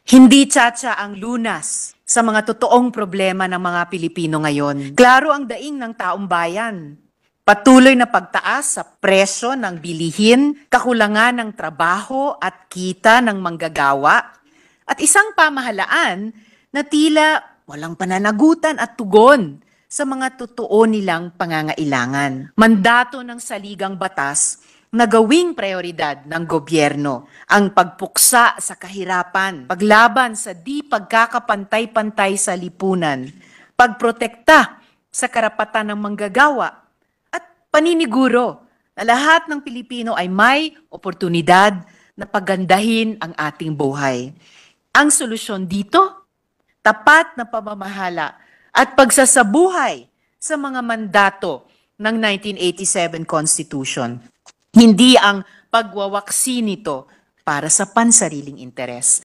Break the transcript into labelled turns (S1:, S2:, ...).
S1: Hindi tsatsa ang lunas sa mga totoong problema ng mga Pilipino ngayon. Klaro ang daing ng taong bayan. Patuloy na pagtaas sa presyo ng bilihin, kakulangan ng trabaho at kita ng manggagawa, at isang pamahalaan na tila walang pananagutan at tugon sa mga totoo nilang pangangailangan. Mandato ng saligang batas na gawing prioridad ng gobyerno ang pagpuksa sa kahirapan, paglaban sa di pagkakapantay-pantay sa lipunan, pagprotekta sa karapatan ng manggagawa, at paniniguro na lahat ng Pilipino ay may oportunidad na pagandahin ang ating buhay. Ang solusyon dito, tapat na pamamahala at pagsasabuhay sa mga mandato ng 1987 Constitution. Hindi ang pagwawaksi nito para sa pansariling interes.